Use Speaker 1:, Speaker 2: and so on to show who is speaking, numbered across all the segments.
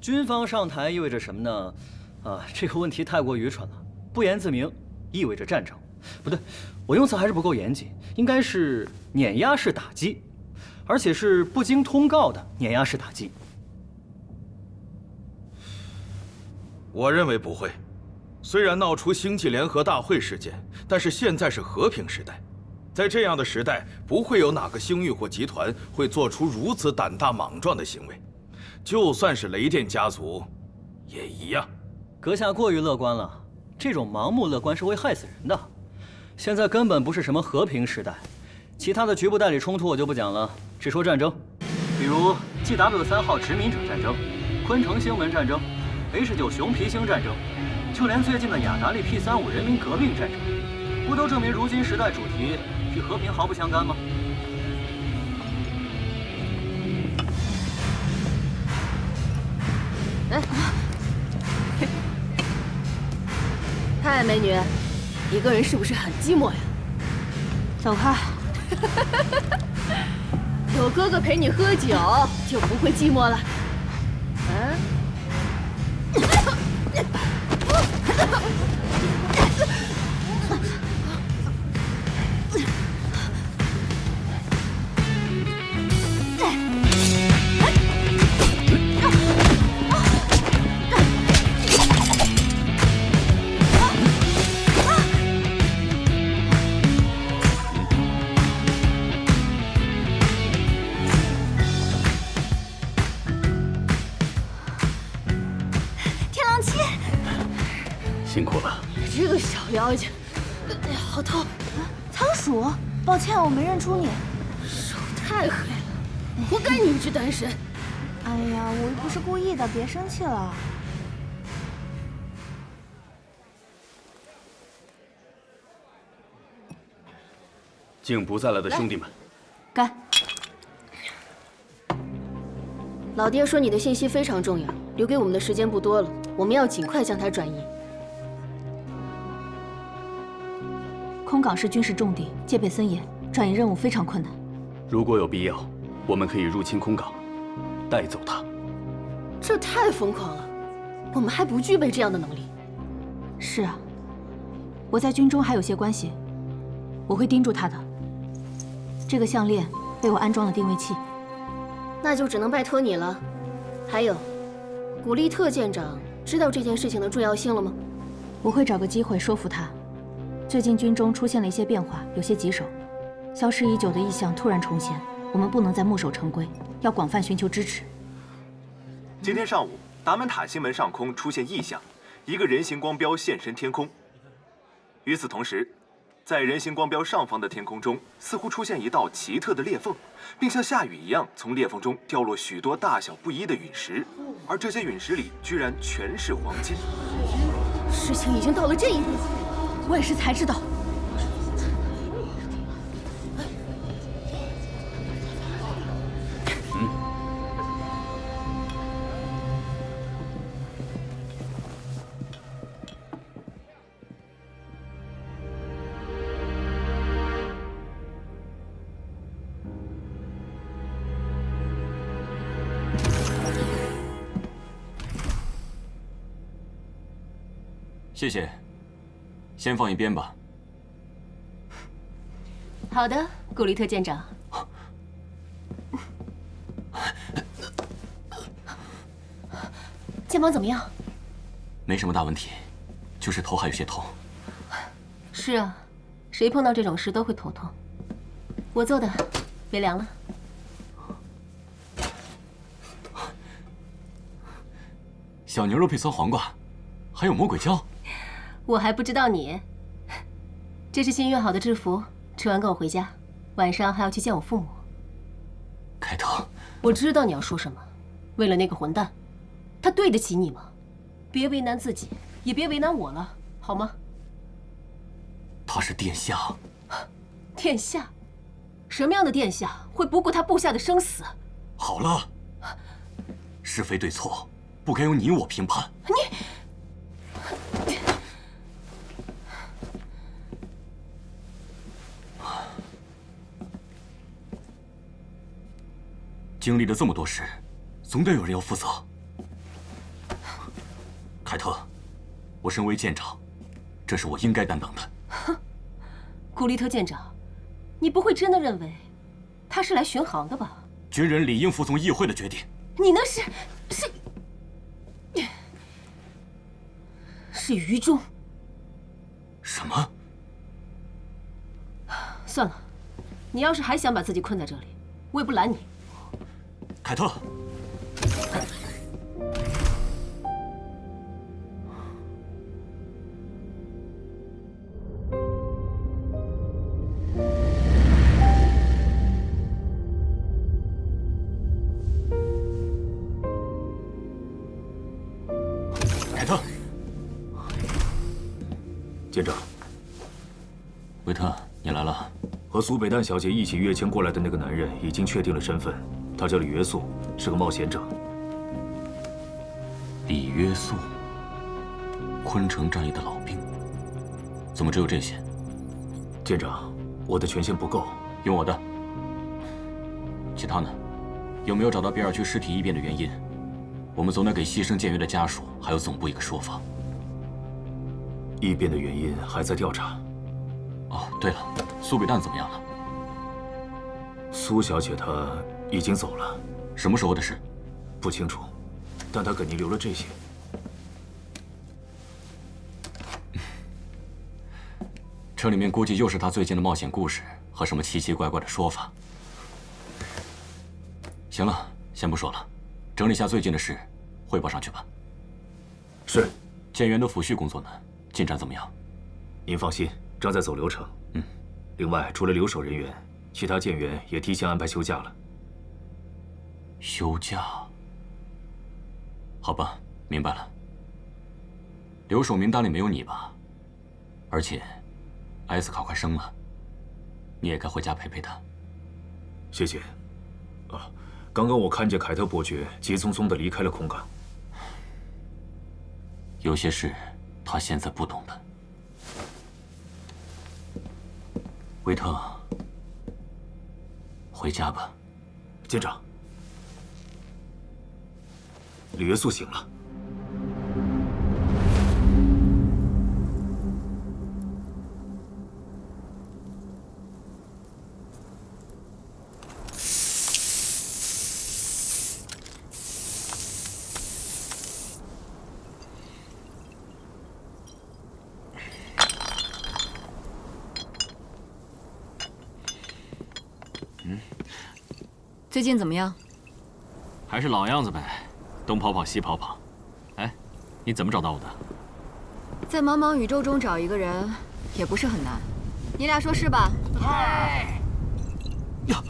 Speaker 1: 军方上台意味着什么呢？这个问题太过愚蠢了。不言自明，意味着战争。不对，我用词还是不够严谨，应该是碾压式打击，而且是不经通告的碾压式打击。
Speaker 2: 我认为不会。虽然闹出星际联合大会事件，但是现在是和平时代，在这样的时代，不会有哪个星域或集团会做出如此胆大莽撞的行为。就算是雷电家族，也一样。
Speaker 1: 阁下过于乐观了，这种盲目乐观是会害死人的。现在根本不是什么和平时代，其他的局部代理冲突我就不讲了，只说战争，比如 GW3号殖民者战争、昆城星门战争、H9熊皮星战争，就连最近的雅达利 P35人民革命战争，不都证明如今时代主题与和平毫不相干吗？
Speaker 3: 哎，嗨，美女，一个人是不是很寂寞呀？
Speaker 4: 走开。
Speaker 3: 有哥哥陪你喝酒，就不会寂寞了。
Speaker 5: 辛苦了，
Speaker 3: 这个小妖精，哎呀，好痛！
Speaker 4: 仓鼠，抱歉，我没认出你。
Speaker 3: 手太黑了，活该你一直单身。
Speaker 4: 哎呀，我又不是故意的，别生气了。
Speaker 5: 竟不在了的兄弟们，
Speaker 4: 干！
Speaker 3: 老爹说你的信息非常重要，留给我们的时间不多了，我们要尽快将它转移。
Speaker 4: 空港是军事重地，戒备森严，转移任务非常困难。
Speaker 5: 如果有必要，我们可以入侵空港，带走他。
Speaker 3: 这太疯狂了，我们还不具备这样的能力。
Speaker 4: 是啊，我在军中还有些关系，我会盯住他的。这个项链被我安装了定位器，
Speaker 3: 那就只能拜托你了。还有，古利特舰长知道这件事情的重要性了吗？
Speaker 4: 我会找个机会说服他。最近军中出现了一些变化，有些棘手，消失已久的异象突然重现，我们不能再墨守成规，要广泛寻求支持。
Speaker 6: 今天上午，达门塔星门上空出现异象，一个人形光标现身天空。与此同时，在人形光标上方的天空中，似乎出现一道奇特的裂缝，并像下雨一样从裂缝中掉落许多大小不一的陨石，而这些陨石里居然全是黄金。
Speaker 3: 事情已经到了这一步，
Speaker 4: 我也是才知道。
Speaker 7: 谢谢，先放一边吧。
Speaker 3: 好的，古利特舰长。肩膀怎么样？
Speaker 7: 没什么大问题。就是头还有些痛。
Speaker 3: 是啊，谁碰到这种事都会头痛。我做的，别凉了。
Speaker 7: 小牛肉配酸黄瓜，还有魔鬼椒。
Speaker 3: 我还不知道你。这是新约好的制服，吃完跟我回家，晚上还要去见我父母。
Speaker 7: 凯特，
Speaker 3: 我知道你要说什么。为了那个混蛋，他对得起你吗？别为难自己，也别为难我了，好吗？
Speaker 7: 他是殿下。
Speaker 3: 殿下？什么样的殿下会不顾他部下的生死？
Speaker 7: 好了，是非对错，不该由你我评判。经历了这么多事，总得有人要负责。凯特，我身为舰长，这是我应该担当的。
Speaker 3: 古利特舰长，你不会真的认为他是来巡航的吧？
Speaker 7: 军人理应服从议会的决定。
Speaker 3: 你那是愚忠。
Speaker 7: 什么？
Speaker 3: 算了，你要是还想把自己困在这里，我也不拦你。
Speaker 7: 凯特，凯特，
Speaker 8: 舰长，
Speaker 7: 维特，你来了。
Speaker 8: 和苏北旦小姐一起跃迁过来的那个男人已经确定了身份，他叫李约素，是个冒险者。
Speaker 7: 李约素，昆城战役的老兵，怎么只有这些？
Speaker 8: 舰长，我的权限不够，
Speaker 7: 用我的。其他呢？有没有找到比尔区尸体异变的原因？我们总得给牺牲舰员的家属还有总部一个说法。
Speaker 8: 异变的原因还在调查。
Speaker 7: 哦，对了，苏北旦怎么样了？
Speaker 8: 苏小姐她已经走了。
Speaker 7: 什么时候的事？
Speaker 8: 不清楚，但她给您留了这些。
Speaker 7: 这里面估计又是他最近的冒险故事和什么奇奇怪怪的说法。行了，先不说了，整理下最近的事，汇报上去吧。
Speaker 8: 是。
Speaker 7: 舰员的抚恤工作呢？进展怎么样？
Speaker 8: 您放心，正在走流程。另外，除了留守人员，其他舰员也提前安排休假了。
Speaker 7: 休假？好吧，明白了。留守名单里没有你吧？而且，艾斯卡快生了，你也该回家陪陪他。
Speaker 8: 谢谢。啊，刚刚我看见凯特伯爵急匆匆地离开了空港。
Speaker 7: 有些事，他现在不懂的。维特，回家吧。
Speaker 8: 舰长，李约素醒了。
Speaker 9: 最近怎么样？
Speaker 10: 还是老样子呗，东跑跑西跑跑。哎，你怎么找到我的？
Speaker 9: 在茫茫宇宙中找一个人，也不是很难。你俩说是吧？
Speaker 10: 嗨！呀！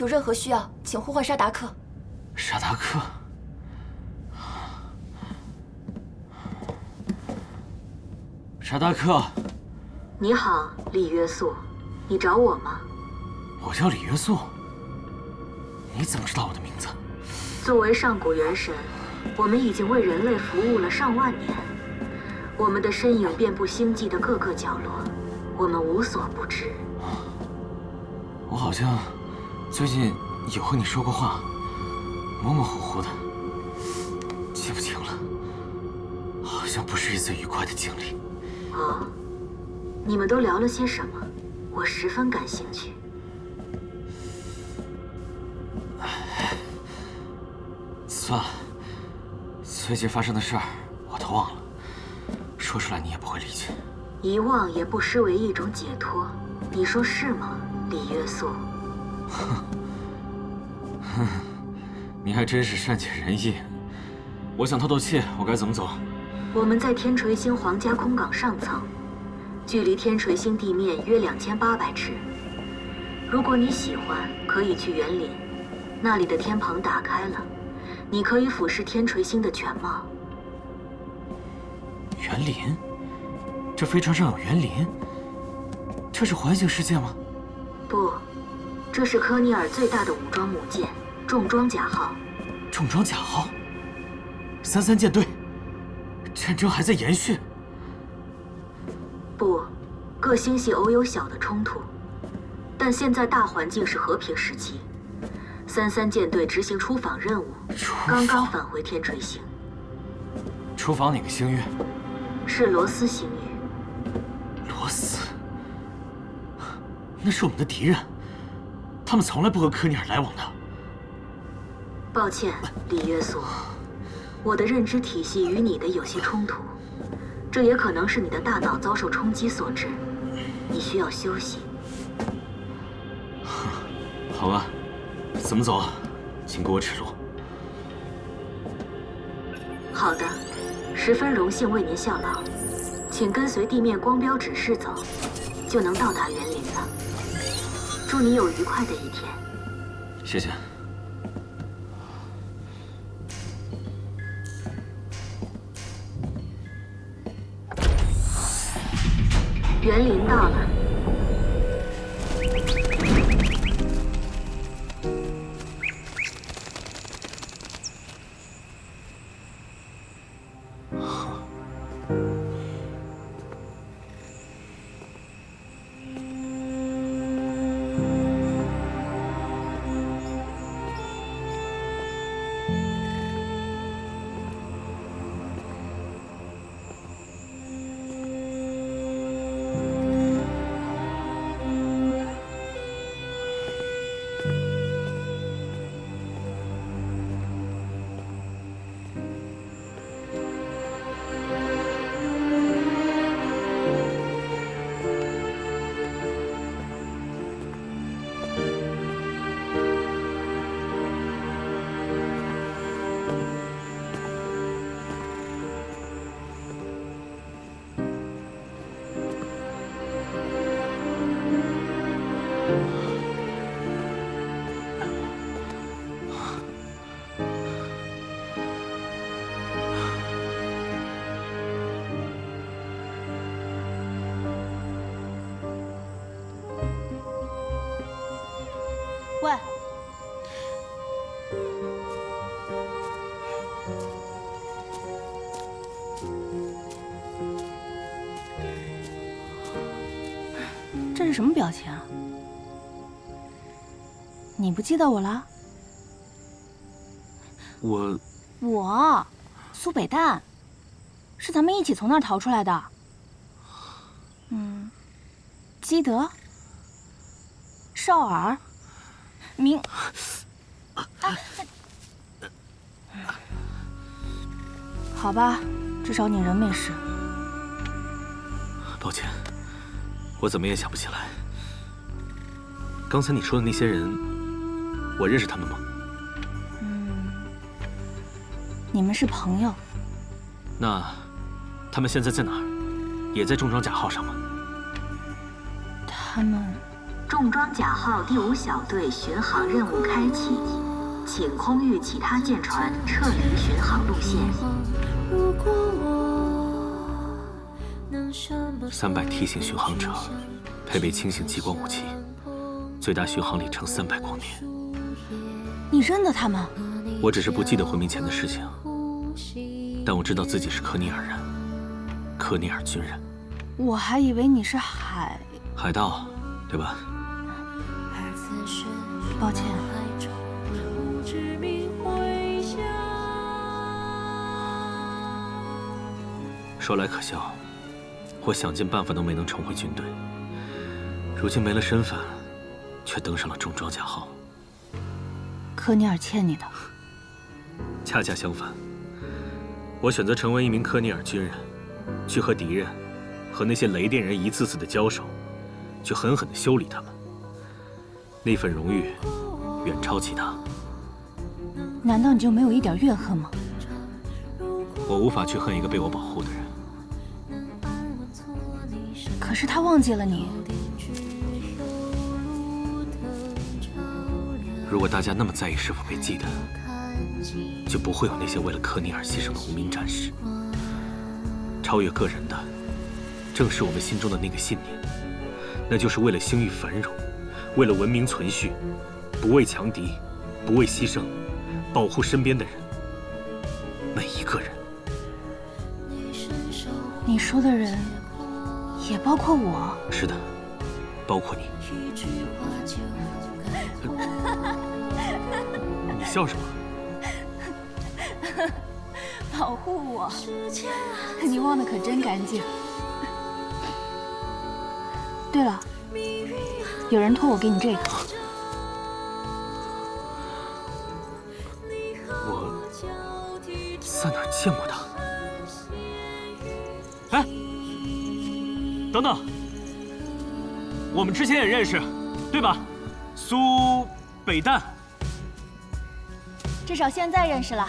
Speaker 11: 任何需要，请呼唤沙达克。
Speaker 10: 沙达克。沙达克。
Speaker 4: 你好，李约素，你找我吗？
Speaker 10: 我叫李约素。你怎么知道我的名字？
Speaker 4: 作为上古元神，我们已经为人类服务了上万年，我们的身影遍布星际的各个角落，我们无所不知。
Speaker 10: 我好像最近有和你说过话，模模糊糊的，记不清了。好像不是一次愉快的经历。
Speaker 4: 哦，你们都聊了些什么？我十分感兴趣。
Speaker 10: 算了，最近发生的事儿我都忘了，说出来你也不会理解。
Speaker 4: 遗忘也不失为一种解脱，你说是吗，李约素？
Speaker 10: 哼，你还真是善解人意。我想透透气，我该怎么走？
Speaker 4: 我们在天锤星皇家空港上层，距离天锤星地面约2800尺。如果你喜欢，可以去园林，那里的天棚打开了，你可以俯视天锤星的全貌。
Speaker 10: 园林？这飞船上有园林？这是环形世界吗？
Speaker 4: 不，这是科尼尔最大的武装母舰——重装甲号。
Speaker 10: 重装甲号，33舰队，战争还在延续。
Speaker 4: 不，各星系偶有小的冲突，但现在大环境是和平时期。33舰队执行出访任务，刚刚返回天锤星。
Speaker 10: 出访哪个星域？
Speaker 4: 是罗斯星域。
Speaker 10: 罗斯，那是我们的敌人，他们从来不和科尼尔来往的。
Speaker 4: 抱歉，李约素，我的认知体系与你的有些冲突，这也可能是你的大脑遭受冲击所致。你需要休息。
Speaker 10: 好吧，怎么走啊？请给我指路。
Speaker 4: 好的，十分荣幸为您效劳，请跟随地面光标指示走，就能到达园林了。祝你有愉快的一天。
Speaker 10: 谢谢。
Speaker 4: 园林到了。喂，
Speaker 12: 这是什么表情啊？你不记得我了？我苏北淡，是咱们一起从那儿逃出来的。基德、绍尔、明，好吧，至少你人没事。
Speaker 8: 抱歉，我怎么也想不起来。刚才你说的那些人，我认识他们吗？
Speaker 12: 你们是朋友。
Speaker 8: 那他们现在在哪儿？也在重装甲号上吗？
Speaker 12: 他们
Speaker 4: 重装甲号第5小队巡航任务开启，请空域其他舰船撤离巡航路线。
Speaker 8: 300 T 型巡航者，配备轻型激光武器，最大巡航里程300光年。
Speaker 12: 你认得他们？
Speaker 8: 我只是不记得回民前的事情，但我知道自己是科尼尔人，科尼尔军人。
Speaker 12: 我还以为你是
Speaker 8: 海盗，对吧？
Speaker 12: 抱歉。
Speaker 8: 说来可笑，我想尽办法都没能重回军队，如今没了身份，却登上了重装甲号。
Speaker 12: 科尼尔欠你的。
Speaker 8: 恰恰相反，我选择成为一名科尼尔军人，去和敌人，和那些雷电人一次次的交手，去狠狠的修理他们。那份荣誉远超其他。
Speaker 12: 难道你就没有一点怨恨吗？
Speaker 8: 我无法去恨一个被我保护的人。
Speaker 12: 可是他忘记了你。
Speaker 8: 如果大家那么在意是否被记得，就不会有那些为了科尼尔牺牲的无名战士。超越个人的，正是我们心中的那个信念，那就是为了星域繁荣，为了文明存续，不畏强敌，不畏牺牲，保护身边的人，每一个人。
Speaker 12: 你说的人，也包括我。
Speaker 8: 是的，包括你。你笑什么？
Speaker 12: 保护我，你忘得可真干净。对了，有人托我给你这个。
Speaker 8: 我在哪儿见过他？哎，等等，我们之前也认识，对吧？苏北淡。
Speaker 12: 至少现在认识了。